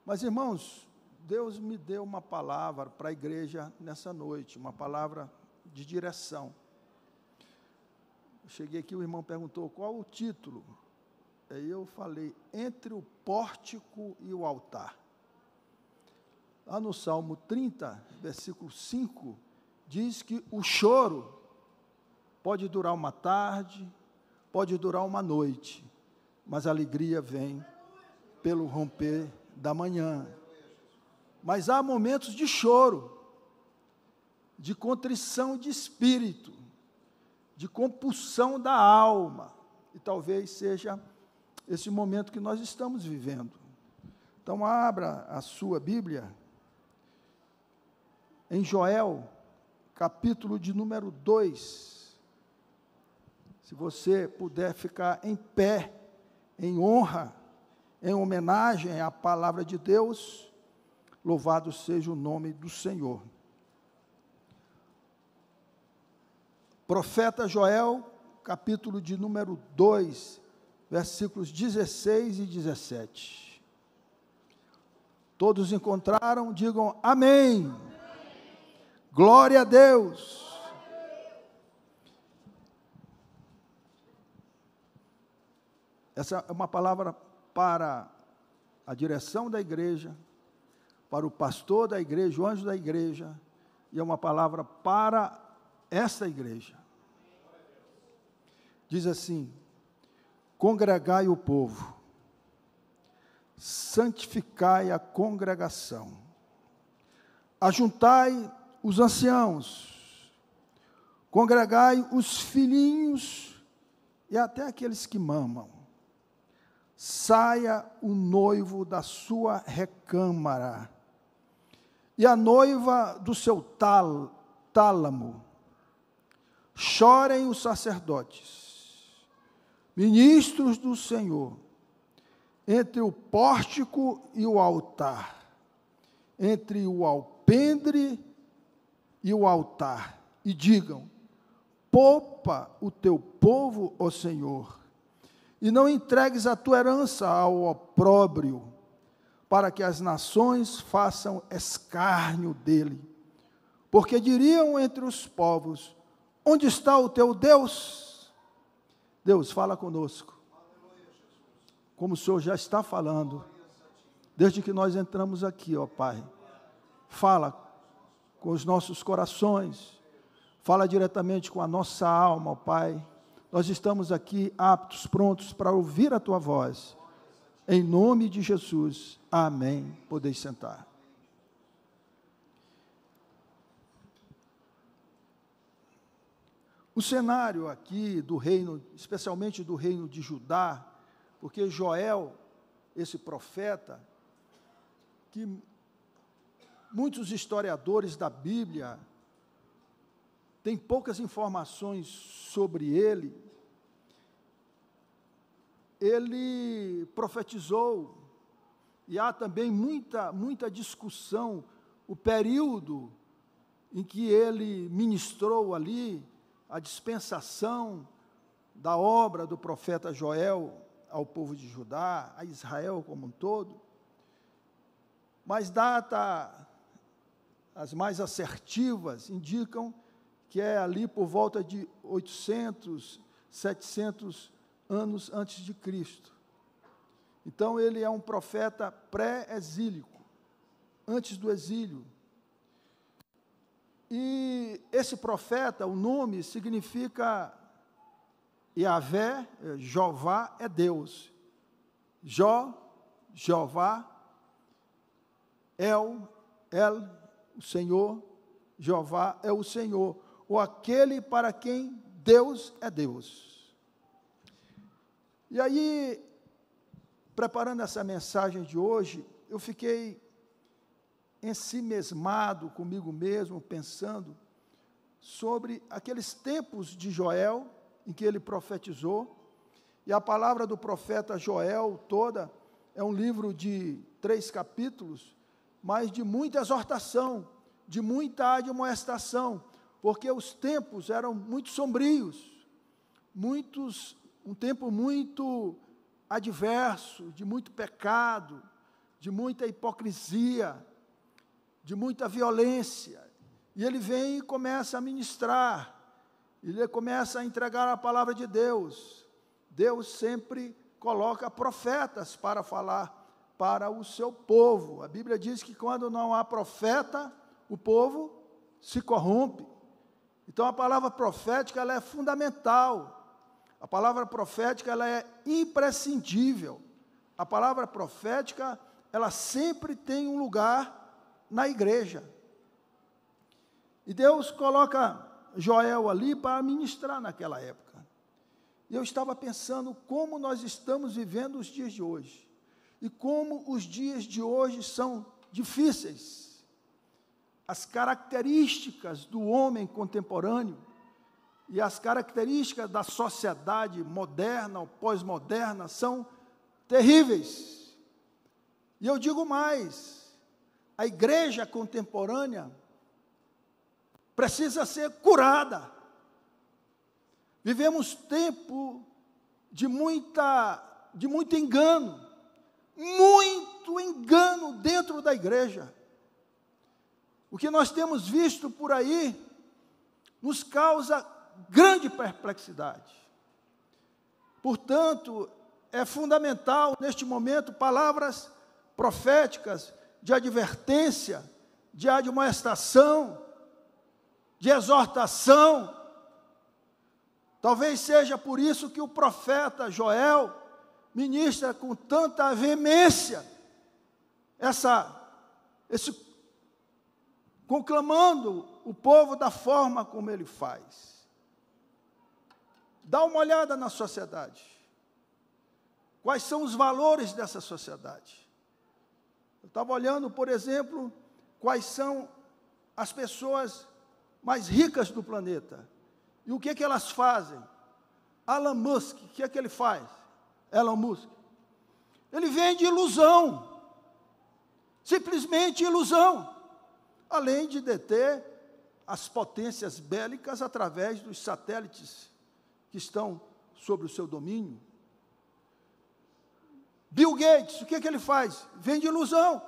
Mas, irmãos, Deus me deu uma palavra para a igreja nessa noite, uma palavra de direção. Eu cheguei aqui, o irmão perguntou qual o título. Aí eu falei, entre o pórtico e o altar. Lá no Salmo 30, versículo 5, diz que o choro pode durar uma tarde, pode durar uma noite, mas a alegria vem pelo romper da manhã. Mas há momentos de choro, de contrição de espírito, de compulsão da alma, e talvez seja esse momento que nós estamos vivendo. Então, abra a sua Bíblia, em Joel, capítulo de número 2, se você puder ficar em pé, em honra, em homenagem à palavra de Deus, louvado seja o nome do Senhor. Profeta Joel, capítulo de número 2, versículos 16 e 17. Todos encontraram? Digam amém. Amém. Glória a Deus. Essa é uma palavra para a direção da igreja, para o pastor da igreja, o anjo da igreja, e é uma palavra para essa igreja. Diz assim: congregai o povo, santificai a congregação, ajuntai os anciãos, congregai os filhinhos e até aqueles que mamam. Saia o noivo da sua recâmara e a noiva do seu tálamo. Chorem os sacerdotes, ministros do Senhor, entre o pórtico e o altar, entre o alpendre e o altar, e digam: poupa o teu povo, ó Senhor, e não entregues a tua herança ao opróbrio, para que as nações façam escárnio dele. Porque diriam entre os povos: onde está o teu Deus? Deus, fala conosco, como o Senhor já está falando, desde que nós entramos aqui, ó Pai. Fala com os nossos corações, fala diretamente com a nossa alma, ó Pai. Nós estamos aqui aptos, prontos para ouvir a Tua voz. Em nome de Jesus, amém. Podeis sentar. O cenário aqui do reino, especialmente do reino de Judá, porque Joel, esse profeta, que muitos historiadores da Bíblia têm poucas informações sobre ele, ele profetizou, e há também muita discussão, o período em que ele ministrou ali, a dispensação da obra do profeta Joel ao povo de Judá, a Israel como um todo, mas as mais assertivas indicam que é ali por volta de 800, 700 anos antes de Cristo. Então, ele é um profeta pré-exílico, antes do exílio. E esse profeta, o nome significa Yahvé, Jeová é Deus. Jeová, El, o Senhor, Jeová é o Senhor, ou aquele para quem Deus é Deus. E aí, preparando essa mensagem de hoje, eu fiquei ensimesmado comigo mesmo, pensando sobre aqueles tempos de Joel, em que ele profetizou, e a palavra do profeta Joel toda, é um livro de 3 capítulos, mas de muita exortação, de muita admoestação, porque os tempos eram muito sombrios, um tempo muito adverso, de muito pecado, de muita hipocrisia, de muita violência. E ele vem e começa a ministrar, ele começa a entregar a palavra de Deus. Deus sempre coloca profetas para falar para o seu povo. A Bíblia diz que quando não há profeta, o povo se corrompe. Então a palavra profética, ela é fundamental. A palavra profética, ela é imprescindível. A palavra profética, ela sempre tem um lugar na igreja. E Deus coloca Joel ali para ministrar naquela época. E eu estava pensando como nós estamos vivendo os dias de hoje. E como os dias de hoje são difíceis. As características do homem contemporâneo e as características da sociedade moderna ou pós-moderna são terríveis. E eu digo mais, a igreja contemporânea precisa ser curada. Vivemos tempo de muito engano, muito engano dentro da igreja. O que nós temos visto por aí nos causa grande perplexidade. Portanto, é fundamental neste momento palavras proféticas de advertência, de admoestação, de exortação. Talvez seja por isso que o profeta Joel ministra com tanta veemência conclamando o povo da forma como ele faz. Dá uma olhada na sociedade. Quais são os valores dessa sociedade? Eu estava olhando, por exemplo, quais são as pessoas mais ricas do planeta. E o que é que elas fazem? Elon Musk, o que é que ele faz? Elon Musk. Ele vende ilusão. Simplesmente ilusão. Além de deter as potências bélicas através dos satélites que estão sob o seu domínio. Bill Gates, o que é que ele faz? Vende ilusão.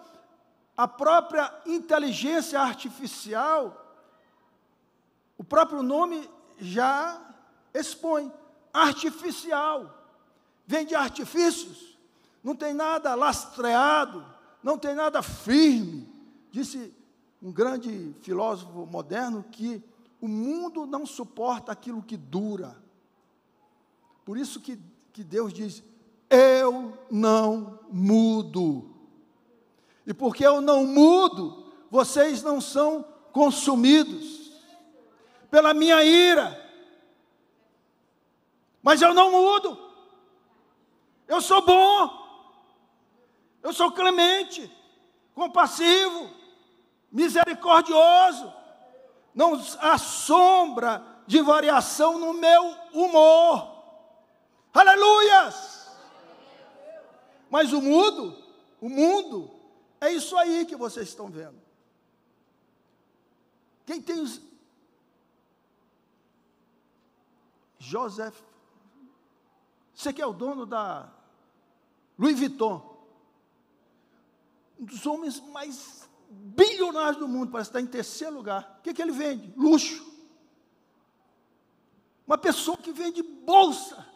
A própria inteligência artificial, o próprio nome já expõe, artificial, vem de artifícios, não tem nada lastreado, não tem nada firme. Disse um grande filósofo moderno que o mundo não suporta aquilo que dura. Por isso que Deus diz, eu não mudo. E porque eu não mudo, vocês não são consumidos pela minha ira. Mas eu não mudo. Eu sou bom. Eu sou clemente, compassivo, misericordioso. Não há sombra de variação no meu humor. Aleluias! Mas o mundo, é isso aí que vocês estão vendo. Quem tem os... Joseph, você que é o dono da Louis Vuitton, um dos homens mais bilionários do mundo, parece estar em terceiro lugar. O que ele vende? Luxo. Uma pessoa que vende bolsa.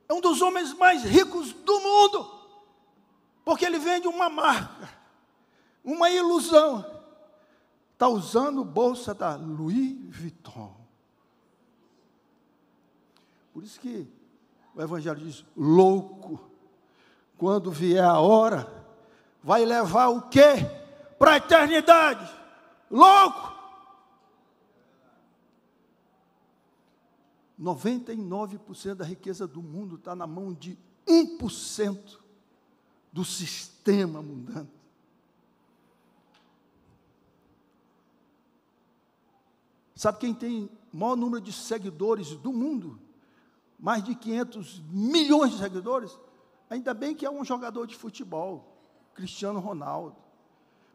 É um dos homens mais ricos do mundo, porque ele vende uma marca, uma ilusão. Está usando bolsa da Louis Vuitton. Por isso que o Evangelho diz, louco, quando vier a hora, vai levar o quê? Para a eternidade. Louco! 99% da riqueza do mundo está na mão de 1% do sistema mundano. Sabe quem tem o maior número de seguidores do mundo? Mais de 500 milhões de seguidores? Ainda bem que é um jogador de futebol, Cristiano Ronaldo.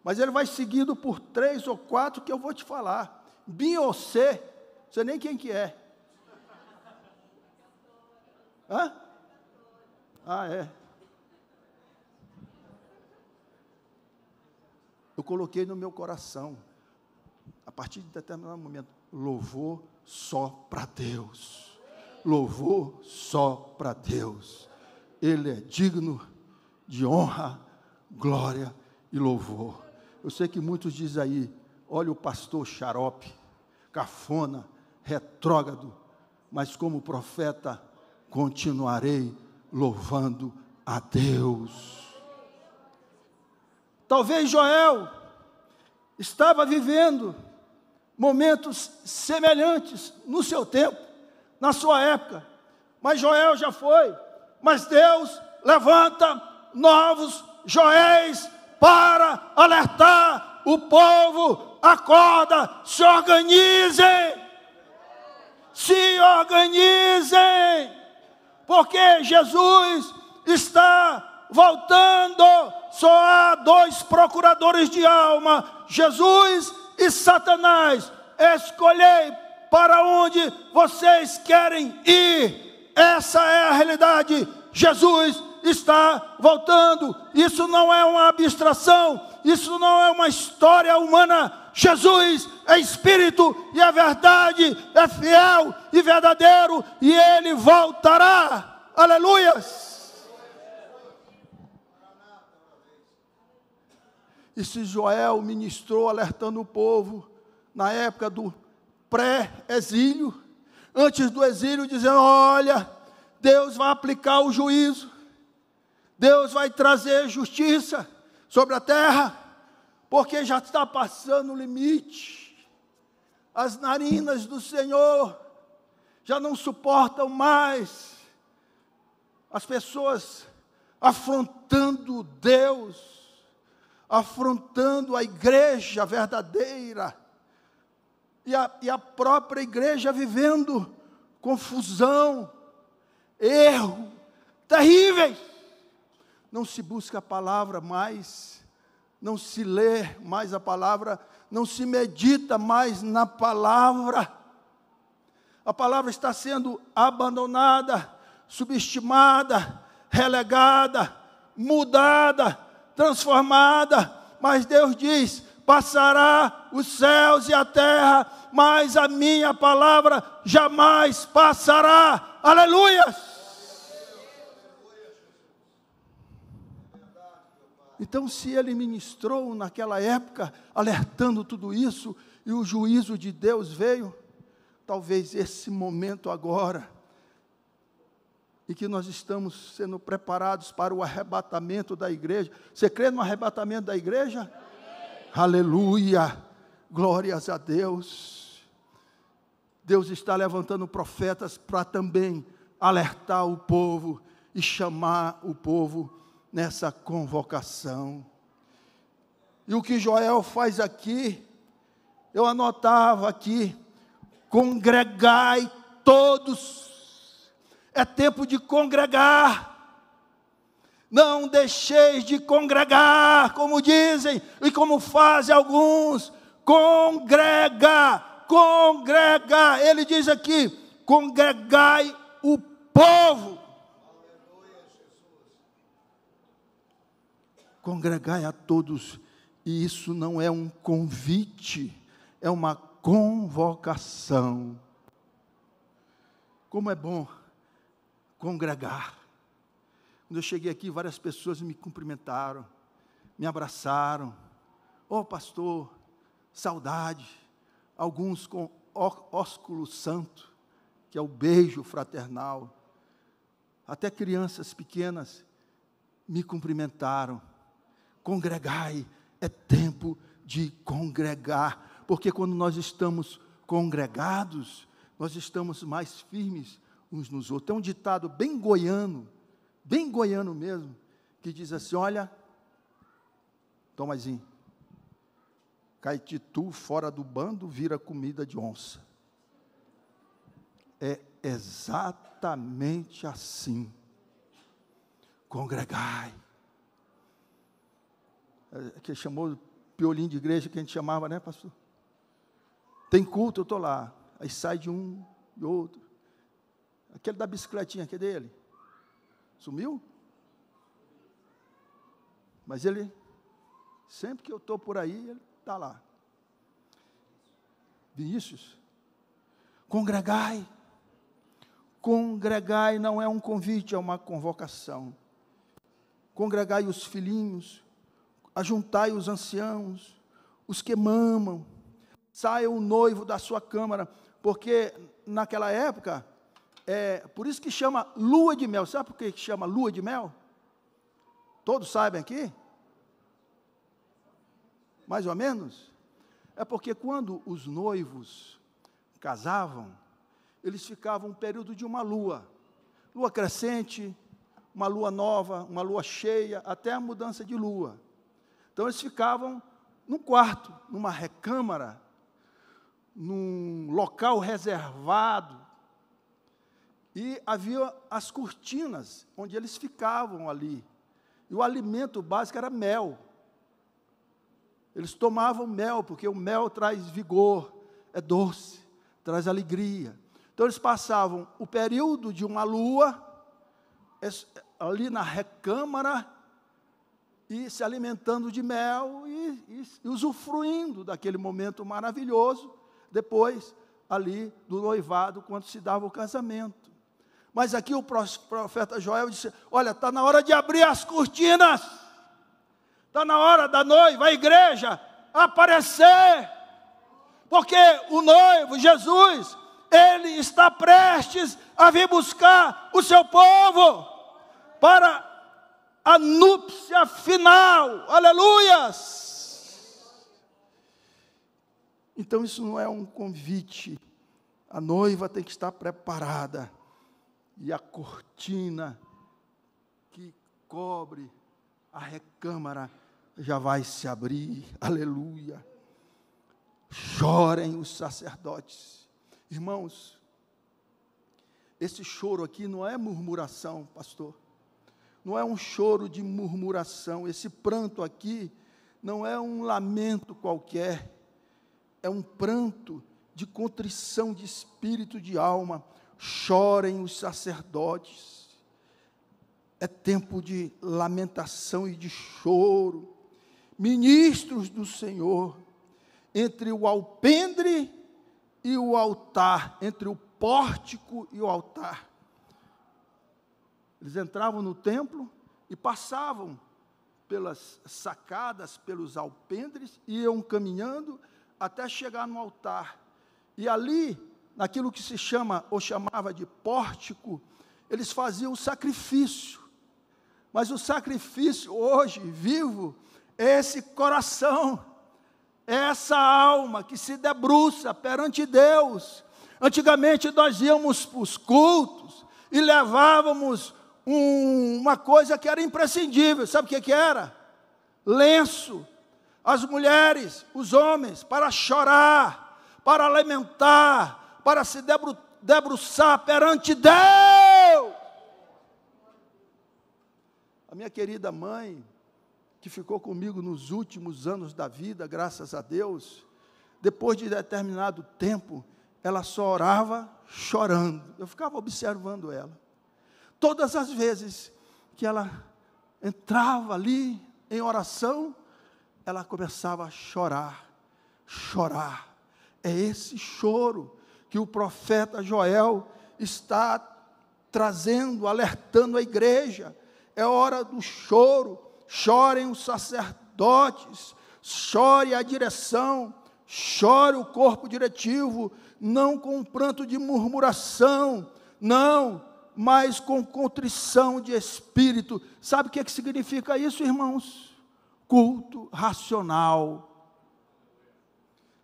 Mas ele vai seguido por 3 ou 4 que eu vou te falar. Beyoncé, não sei nem quem que é. Hã? Ah, é. coloquei no meu coração, a partir de determinado momento, louvor só para Deus. Louvor só para Deus. Ele é digno de honra, glória e louvor. Eu sei que muitos dizem aí, olha o pastor xarope, cafona, retrógrado, mas como profeta, continuarei louvando a Deus. Talvez Joel estava vivendo momentos semelhantes no seu tempo, na sua época, mas Joel já foi, mas Deus levanta novos Joéis para alertar o povo. Acorda, se organizem, porque Jesus está voltando. Só há dois procuradores de alma, Jesus e Satanás. Escolhei para onde vocês querem ir. Essa é a realidade. Jesus está voltando. Isso não é uma abstração, isso não é uma história humana. Jesus é Espírito e é verdade, é fiel e verdadeiro, e Ele voltará. Aleluias! E se Joel ministrou alertando o povo na época do pré-exílio, antes do exílio, dizendo: olha, Deus vai aplicar o juízo, Deus vai trazer justiça sobre a terra, porque já está passando o limite. As narinas do Senhor já não suportam mais as pessoas afrontando Deus, afrontando a igreja verdadeira, e a própria igreja vivendo confusão, erro, terríveis. Não se busca a palavra mais, não se lê mais a palavra, não se medita mais na palavra. A palavra está sendo abandonada, subestimada, relegada, mudada, transformada. Mas Deus diz: passará os céus e a terra, mas a minha palavra jamais passará. Aleluia! Então, se ele ministrou naquela época, alertando tudo isso, e o juízo de Deus veio, talvez esse momento agora, e que nós estamos sendo preparados para o arrebatamento da igreja. Você crê no arrebatamento da igreja? Amém. Aleluia! Glórias a Deus! Deus está levantando profetas para também alertar o povo e chamar o povo nessa convocação. E o que Joel faz aqui, eu anotava aqui: congregai todos. É tempo de congregar. Não deixeis de congregar, como dizem e como fazem alguns. Congregar. Ele diz aqui: congregai o povo. Congregai a todos. E isso não é um convite, é uma convocação. Como é bom congregar. Quando eu cheguei aqui, várias pessoas me cumprimentaram, me abraçaram. Ô pastor, saudade. Alguns com ósculo santo, que é o beijo fraternal. Até crianças pequenas me cumprimentaram. Congregai, é tempo de congregar, porque quando nós estamos congregados, nós estamos mais firmes uns nos outros. Tem um ditado bem goiano mesmo, que diz assim: olha, Tomazinho, caititu fora do bando vira comida de onça. É exatamente assim. Congregai. Que chamou piolim de igreja, que a gente chamava, né, pastor? Tem culto, eu estou lá. Aí sai de um e outro. Aquele da bicicletinha, que é dele? Sumiu? Mas ele Sempre que eu estou por aí, ele está lá. Vinícius, congregai. Congregai não é um convite, é uma convocação. Congregai os filhinhos, ajuntai os anciãos, os que mamam, saia o noivo da sua câmara, porque naquela época, por isso que chama lua de mel. Sabe por que chama lua de mel? Todos sabem aqui? Mais ou menos? É porque quando os noivos casavam, eles ficavam um período de uma lua crescente, uma lua nova, uma lua cheia, até a mudança de lua. Então eles ficavam num quarto, numa recâmara, num local reservado, e havia as cortinas, onde eles ficavam ali, e o alimento básico era mel. Eles tomavam mel, porque o mel traz vigor, é doce, traz alegria. Então eles passavam o período de uma lua, ali na recâmara, e se alimentando de mel, e usufruindo daquele momento maravilhoso, depois ali do noivado, quando se dava o casamento. Mas aqui o profeta Joel disse, olha, está na hora de abrir as cortinas, está na hora da noiva, a igreja, aparecer, porque o noivo, Jesus, ele está prestes a vir buscar o seu povo, para a núpcia final, aleluias. Então isso não é um convite, a noiva tem que estar preparada, e a cortina que cobre a recâmara já vai se abrir, aleluia. Chorem os sacerdotes. Irmãos, esse choro aqui não é murmuração, pastor. Não é um choro de murmuração. Esse pranto aqui não é um lamento qualquer. É um pranto de contrição de espírito, de alma. Chorem os sacerdotes. É tempo de lamentação e de choro. Ministros do Senhor, entre o alpendre e o altar, entre o pórtico e o altar. Eles entravam no templo e passavam pelas sacadas, pelos alpendres, iam caminhando até chegar no altar. E ali, naquilo que se chama, ou chamava de pórtico, eles faziam o sacrifício. Mas o sacrifício hoje, vivo, é esse coração, é essa alma que se debruça perante Deus. Antigamente nós íamos para os cultos e levávamos uma coisa que era imprescindível. Sabe o que era? Lenço. As mulheres, os homens, para chorar, para lamentar, para se debruçar perante Deus. A minha querida mãe, que ficou comigo nos últimos anos da vida, graças a Deus, depois de determinado tempo, ela só orava chorando. Eu ficava observando ela. Todas as vezes que ela entrava ali em oração, ela começava a chorar, chorar. É esse choro que o profeta Joel está trazendo, alertando a igreja. É hora do choro. Chorem os sacerdotes, chore a direção, chore o corpo diretivo, não com pranto de murmuração, não, mas com contrição de espírito. Sabe o que significa isso, irmãos? Culto racional.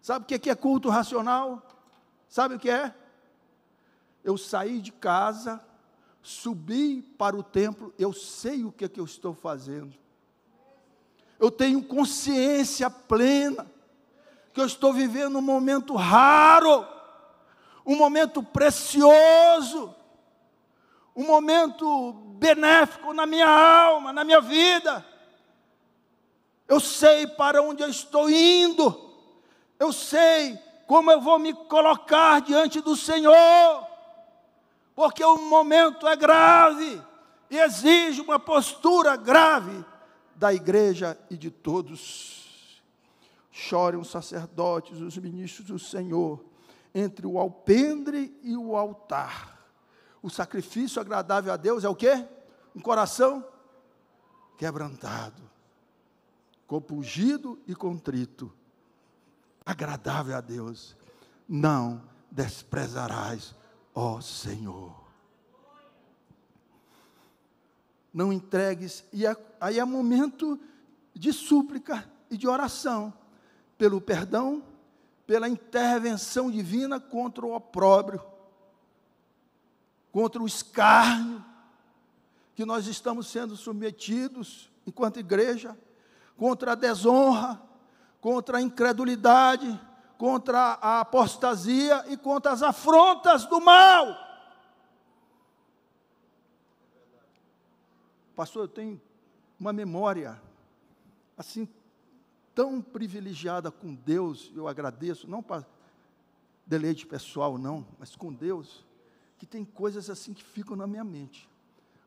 Sabe o que é culto racional? Sabe o que é? Eu saí de casa, subi para o templo, eu sei o que eu estou fazendo. Eu tenho consciência plena que eu estou vivendo um momento raro, um momento precioso, um momento benéfico na minha alma, na minha vida. Eu sei para onde eu estou indo, eu sei como eu vou me colocar diante do Senhor, porque o momento é grave e exige uma postura grave da igreja e de todos. Chorem os sacerdotes, os ministros do Senhor, entre o alpendre e o altar. O sacrifício agradável a Deus é o quê? Um coração quebrantado, compungido e contrito. Agradável a Deus. Não desprezarás, ó Senhor. Não entregues, e aí é momento de súplica e de oração, pelo perdão, pela intervenção divina contra o opróbrio, contra o escárnio, que nós estamos sendo submetidos, enquanto igreja, contra a desonra, contra a incredulidade, contra a apostasia e contra as afrontas do mal. Pastor, eu tenho uma memória, assim, tão privilegiada com Deus, eu agradeço, não para deleite pessoal não, mas com Deus, que tem coisas assim que ficam na minha mente.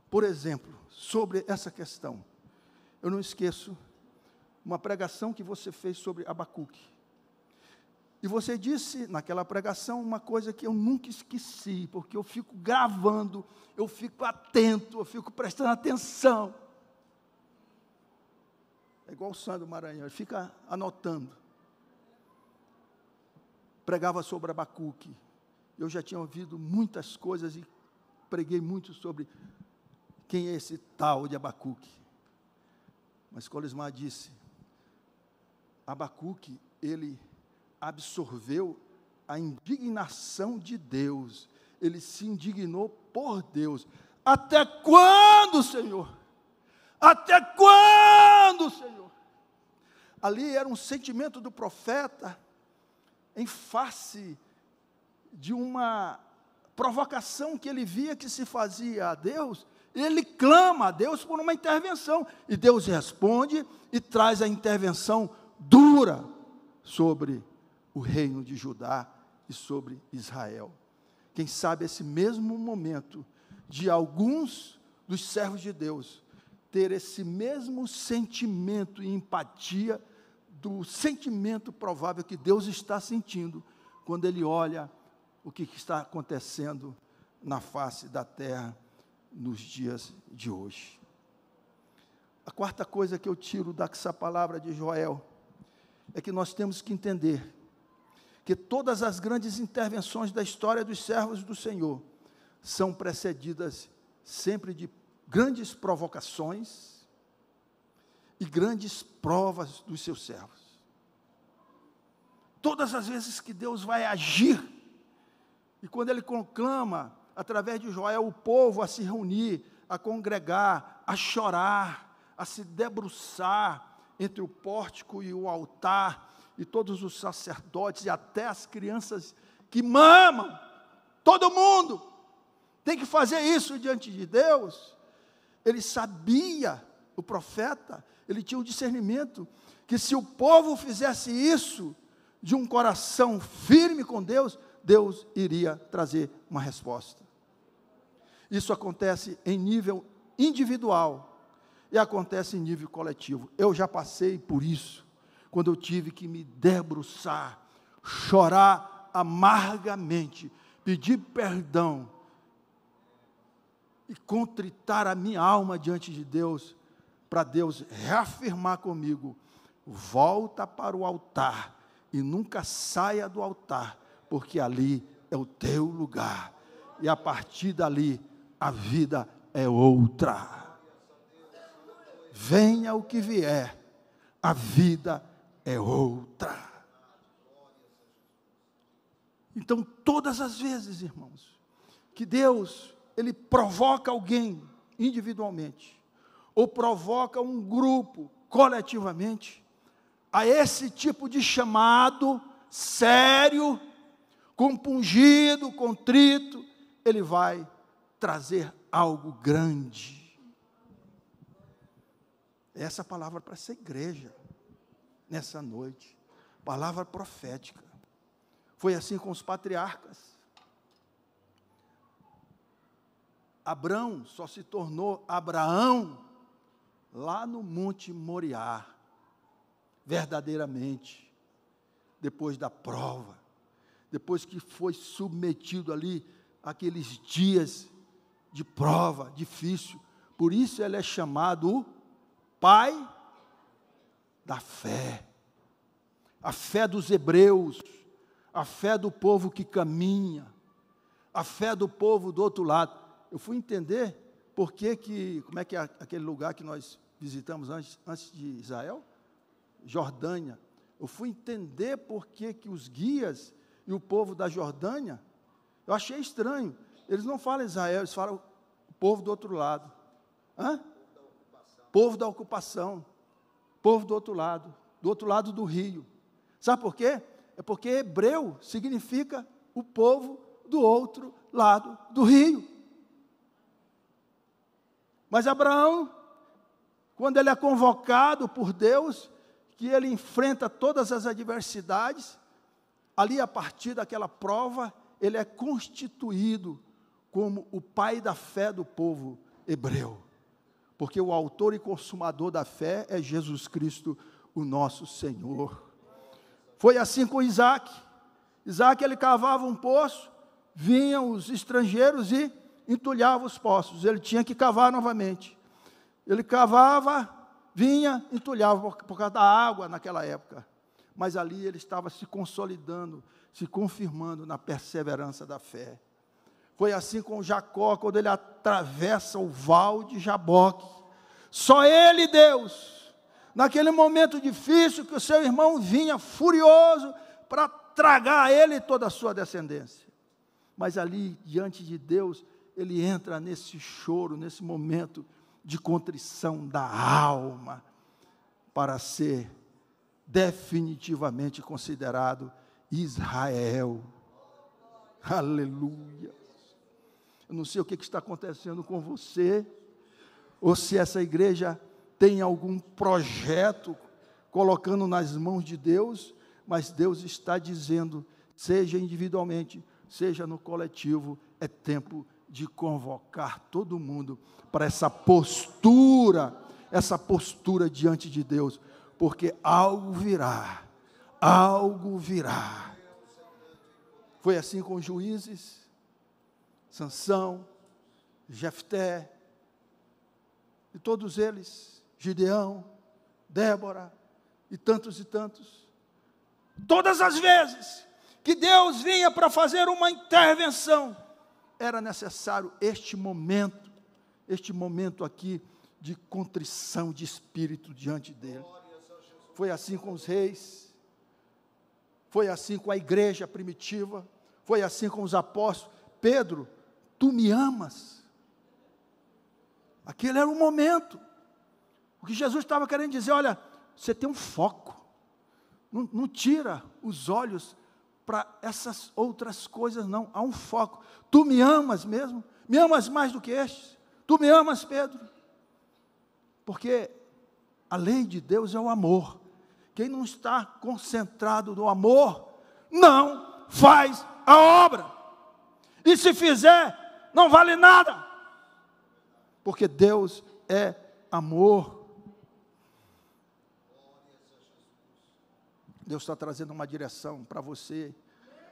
Por exemplo, sobre essa questão, eu não esqueço uma pregação que você fez sobre Abacuque. E você disse naquela pregação uma coisa que eu nunca esqueci, porque eu fico gravando, eu fico atento, eu fico prestando atenção. É igual o Sandro Maranhão, ele fica anotando. Pregava sobre Abacuque. Eu já tinha ouvido muitas coisas e preguei muito sobre quem é esse tal de Abacuque. Mas Colismar disse, Abacuque, ele absorveu a indignação de Deus, ele se indignou por Deus. Até quando, Senhor? Até quando, Senhor? Ali era um sentimento do profeta, em face de uma provocação que ele via que se fazia a Deus, ele clama a Deus por uma intervenção, e Deus responde e traz a intervenção dura sobre o reino de Judá e sobre Israel. Quem sabe esse mesmo momento de alguns dos servos de Deus ter esse mesmo sentimento e empatia do sentimento provável que Deus está sentindo quando Ele olha o que está acontecendo na face da terra nos dias de hoje. A quarta coisa que eu tiro dessa palavra de Joel é que nós temos que entender que todas as grandes intervenções da história dos servos do Senhor são precedidas sempre de grandes provocações e grandes provas dos seus servos. Todas as vezes que Deus vai agir, e quando Ele conclama, através de Joel, o povo a se reunir, a congregar, a chorar, a se debruçar entre o pórtico e o altar, e todos os sacerdotes e até as crianças que mamam, todo mundo tem que fazer isso diante de Deus. Ele sabia, o profeta, ele tinha um discernimento, que se o povo fizesse isso, de um coração firme com Deus, Deus iria trazer uma resposta. Isso acontece em nível individual, e acontece em nível coletivo. Eu já passei por isso, quando eu tive que me debruçar, chorar amargamente, pedir perdão, e contritar a minha alma diante de Deus, para Deus reafirmar comigo, volta para o altar, e nunca saia do altar, porque ali é o teu lugar, e a partir dali, a vida é outra. Venha o que vier, a vida é outra. Então, todas as vezes, irmãos, que Deus, Ele provoca alguém individualmente, ou provoca um grupo coletivamente, a esse tipo de chamado sério, compungido, contrito, Ele vai trazer algo grande. Essa palavra para essa igreja, nessa noite, palavra profética. Foi assim com os patriarcas. Abrão só se tornou Abraão lá no Monte Moriá, verdadeiramente, depois da prova, depois que foi submetido ali àqueles dias de prova difícil. Por isso ele é chamado o Pai da fé. A fé dos hebreus, a fé do povo que caminha, a fé do povo do outro lado. Eu fui entender por que como é que é aquele lugar que nós visitamos antes de Israel? Jordânia. Eu fui entender por que os guias e o povo da Jordânia, eu achei estranho. Eles não falam Israel, eles falam o povo do outro lado. Hã? Povo da ocupação. Povo do outro lado do rio. Sabe por quê? É porque hebreu significa o povo do outro lado do rio. Mas Abraão, quando ele é convocado por Deus, que ele enfrenta todas as adversidades, ali a partir daquela prova, ele é constituído como o pai da fé do povo hebreu. Porque o autor e consumador da fé é Jesus Cristo, o nosso Senhor. Foi assim com Isaac. Isaac, ele cavava um poço, vinham os estrangeiros e entulhavam os poços. Ele tinha que cavar novamente. Ele cavava, vinha, entulhava por causa da água naquela época. Mas ali ele estava se consolidando, se confirmando na perseverança da fé. Foi assim com Jacó, quando ele atravessa o val de Jaboque. Só ele, Deus, naquele momento difícil que o seu irmão vinha furioso para tragar ele e toda a sua descendência. Mas ali, diante de Deus, ele entra nesse choro, nesse momento de contrição da alma, para ser definitivamente considerado Israel. Aleluia. Eu não sei o que está acontecendo com você, ou se essa igreja tem algum projeto colocando nas mãos de Deus, mas Deus está dizendo, seja individualmente, seja no coletivo, é tempo de convocar todo mundo para essa postura diante de Deus, porque algo virá, algo virá. Foi assim com os juízes, Sansão, Jefté, e todos eles, Gideão, Débora, e tantos, todas as vezes que Deus vinha para fazer uma intervenção, era necessário este momento aqui, de contrição de espírito diante dele. Foi assim com os reis, foi assim com a igreja primitiva, foi assim com os apóstolos. Pedro, tu me amas? Aquele era o momento. O que Jesus estava querendo dizer, olha, você tem um foco, não tira os olhos para essas outras coisas, não, há um foco. Tu me amas mesmo? Me amas mais do que estes? Tu me amas, Pedro? Porque a lei de Deus é o amor. Quem não está concentrado no amor, não faz a obra. E se fizer, não vale nada. Porque Deus é amor. Deus está trazendo uma direção para você,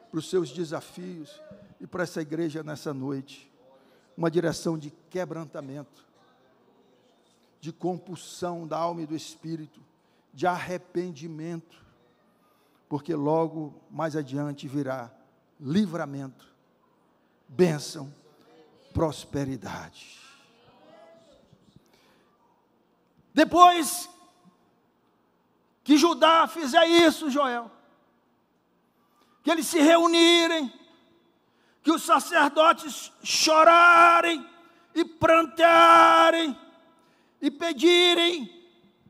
para os seus desafios e para essa igreja nessa noite. Uma direção de quebrantamento, de compulsão da alma e do espírito, de arrependimento, porque logo mais adiante virá livramento, bênção, prosperidade. Depois que Judá fizer isso, Joel, que eles se reunirem, que os sacerdotes chorarem e prantearem e pedirem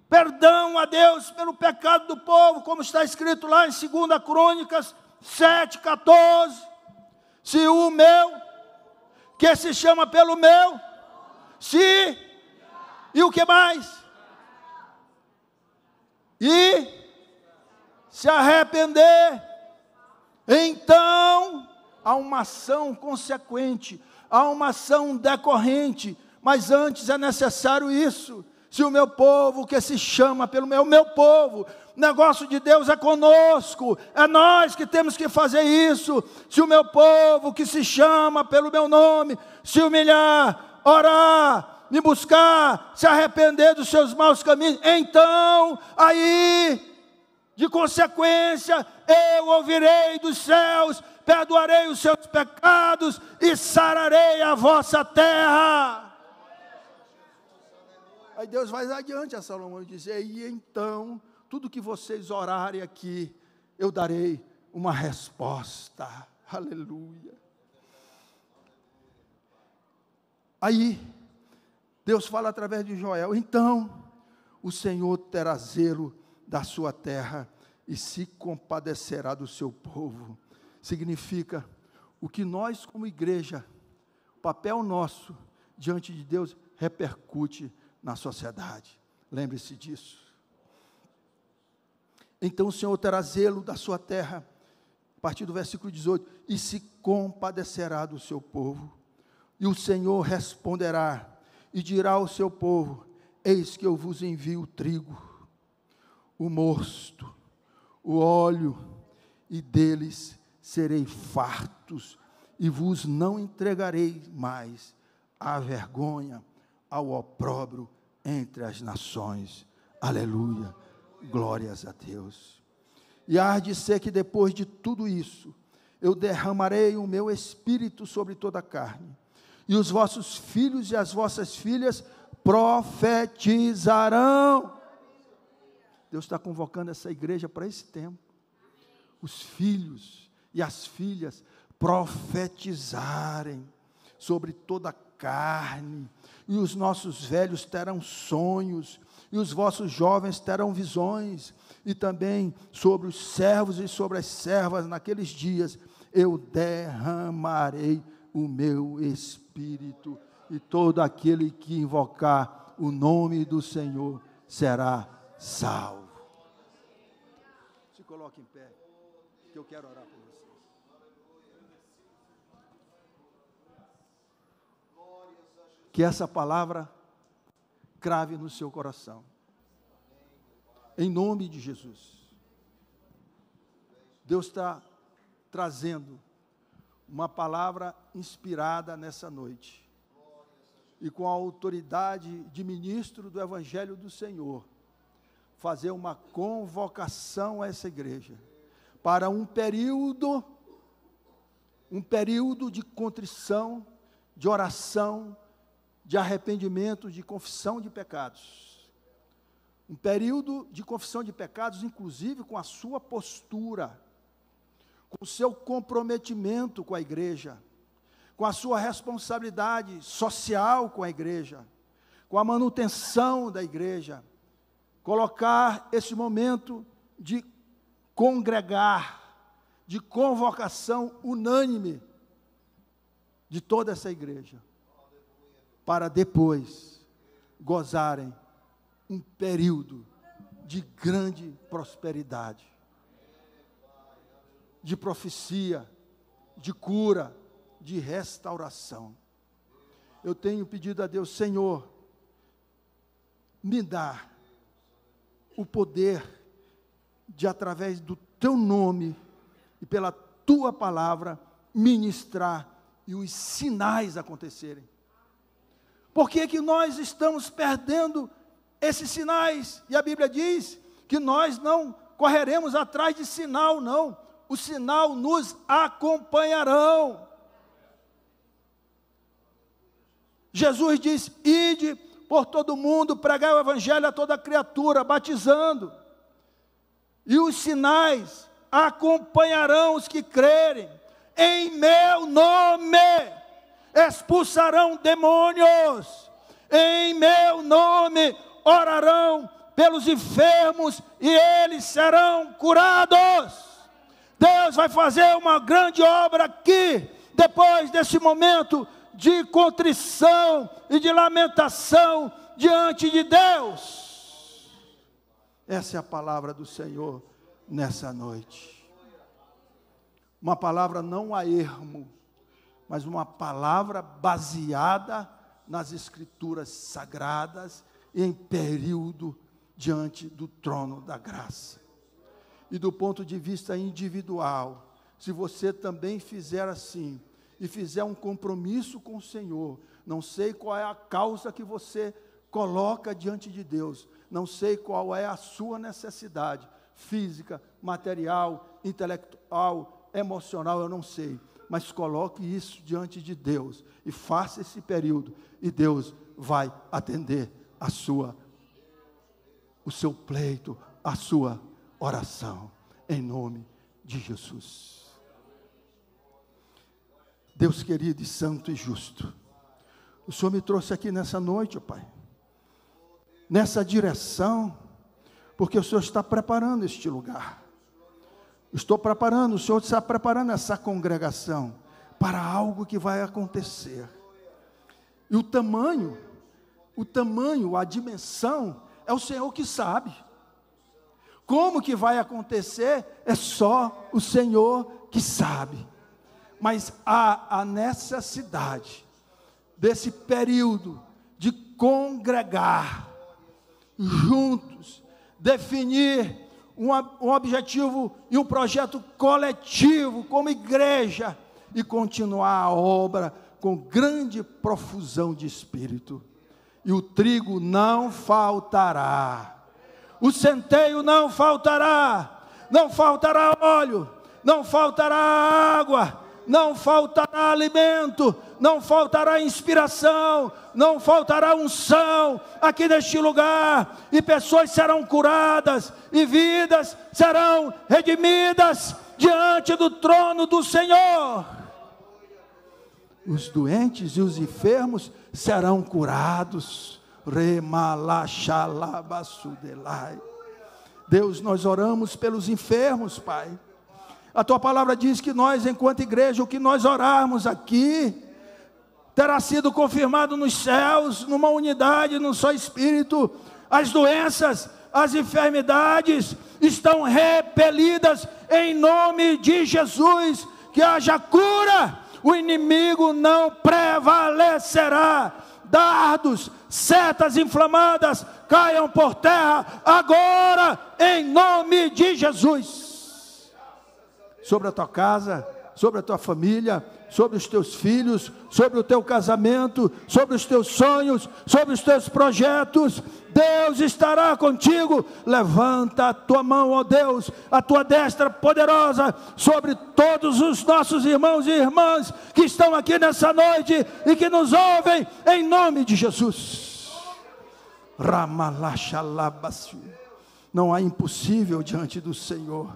perdão a Deus pelo pecado do povo, como está escrito lá em 2 Crônicas 7:14. Se o meu, que se chama pelo meu, e o que mais? E se arrepender, então há uma ação consequente, há uma ação decorrente, mas antes é necessário isso. Se o meu povo que se chama pelo meu povo, o negócio de Deus é conosco, é nós que temos que fazer isso. Se o meu povo que se chama pelo meu nome, se humilhar, orar, me buscar, se arrepender dos seus maus caminhos, então, aí, de consequência, eu ouvirei dos céus, perdoarei os seus pecados e sararei a vossa terra. Aí Deus vai adiante a Salomão e diz: e então, tudo que vocês orarem aqui, eu darei uma resposta. Aleluia. Aí, Deus fala através de Joel: então, o Senhor terá zelo da sua terra e se compadecerá do seu povo. Significa, o que nós como igreja, o papel nosso diante de Deus, repercute na sociedade. Lembre-se disso. Então o Senhor terá zelo da sua terra, a partir do versículo 18, e se compadecerá do seu povo. E o Senhor responderá e dirá ao seu povo: eis que eu vos envio o trigo, o mosto, o óleo, e deles serei fartos, e vos não entregarei mais à vergonha, ao opróbrio entre as nações. Aleluia, glórias a Deus. E há de ser que depois de tudo isso, eu derramarei o meu espírito sobre toda a carne, e os vossos filhos e as vossas filhas profetizarão. Deus está convocando essa igreja para esse tempo. Os filhos e as filhas profetizarem sobre toda a carne, e os nossos velhos terão sonhos, e os vossos jovens terão visões, e também sobre os servos e sobre as servas naqueles dias, eu derramarei o meu espírito, e todo aquele que invocar o nome do Senhor será salvo. Se coloque em pé, que eu quero orar por vocês. Que essa palavra crave no seu coração, em nome de Jesus. Deus está trazendo uma palavra inspirada nessa noite, e com a autoridade de ministro do Evangelho do Senhor, fazer uma convocação a essa igreja, para um período de contrição, de oração, de arrependimento, de confissão de pecados. Um período de confissão de pecados, inclusive com a sua postura, com o seu comprometimento com a igreja, com a sua responsabilidade social com a igreja, com a manutenção da igreja. Colocar esse momento de congregar, de convocação unânime de toda essa igreja, para depois gozarem um período de grande prosperidade, de profecia, de cura, de restauração. Eu tenho pedido a Deus: Senhor, me dá o poder de, através do teu nome e pela tua palavra, ministrar e os sinais acontecerem. Por que que nós estamos perdendo esses sinais? E a Bíblia diz que nós não correremos atrás de sinal, não. O sinal nos acompanharão. Jesus diz: ide por todo mundo, pregai o Evangelho a toda criatura, batizando. E os sinais acompanharão os que crerem. Em meu nome expulsarão demônios, em meu nome orarão pelos enfermos e eles serão curados. Deus vai fazer uma grande obra aqui, depois desse momento de contrição e de lamentação diante de Deus. Essa é a palavra do Senhor nessa noite. Uma palavra não a ermo, mas uma palavra baseada nas Escrituras sagradas em período diante do trono da graça. E do ponto de vista individual, se você também fizer assim, e fizer um compromisso com o Senhor, não sei qual é a causa que você coloca diante de Deus, não sei qual é a sua necessidade, física, material, intelectual, emocional, eu não sei, mas coloque isso diante de Deus, e faça esse período, e Deus vai atender o seu pleito, a sua oração, em nome de Jesus. Deus querido e santo e justo, o Senhor me trouxe aqui nessa noite, ó Pai, nessa direção, porque o Senhor está preparando este lugar, o Senhor está preparando essa congregação, para algo que vai acontecer, e o tamanho, a dimensão, é o Senhor que sabe, como que vai acontecer, é só o Senhor que sabe, mas há a necessidade, desse período, de congregar, juntos, definir um objetivo e um projeto coletivo, como igreja, e continuar a obra com grande profusão de espírito, e o trigo não faltará, o centeio não faltará óleo, não faltará água, não faltará alimento, não faltará inspiração, não faltará unção aqui neste lugar, e pessoas serão curadas, e vidas serão redimidas diante do trono do Senhor. Os doentes e os enfermos serão curados. Deus, nós oramos pelos enfermos, Pai. A Tua palavra diz que nós, enquanto igreja, o que nós orarmos aqui, terá sido confirmado nos céus, numa unidade, num só Espírito. As doenças, as enfermidades estão repelidas em nome de Jesus. Que haja cura, o inimigo não prevalecerá. Dardos, setas inflamadas caiam por terra agora, em nome de Jesus. Sobre a tua casa, sobre a tua família, sobre os teus filhos, sobre o teu casamento, sobre os teus sonhos, sobre os teus projetos, Deus estará contigo. Levanta a tua mão, ó Deus, a tua destra poderosa, sobre todos os nossos irmãos e irmãs, que estão aqui nessa noite, e que nos ouvem, em nome de Jesus. Não há impossível diante do Senhor,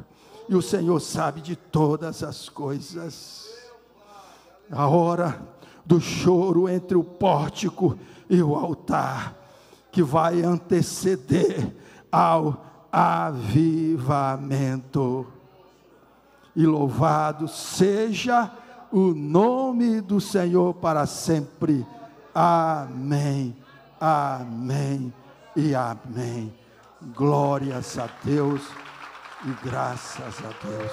e o Senhor sabe de todas as coisas. A hora do choro entre o pórtico e o altar, que vai anteceder ao avivamento. E louvado seja o nome do Senhor para sempre. Amém, amém e amém. Glórias a Deus e graças a Deus.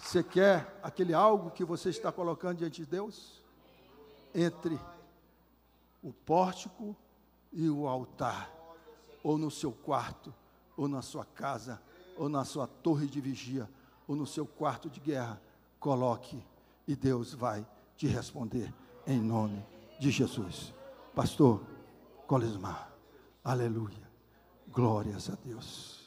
Você quer aquele algo que você está colocando diante de Deus? Entre o pórtico e o altar, ou no seu quarto, ou na sua casa, ou na sua torre de vigia, ou no seu quarto de guerra, coloque, e Deus vai te responder, em nome de Jesus. Pastor Colismar, aleluia, glórias a Deus.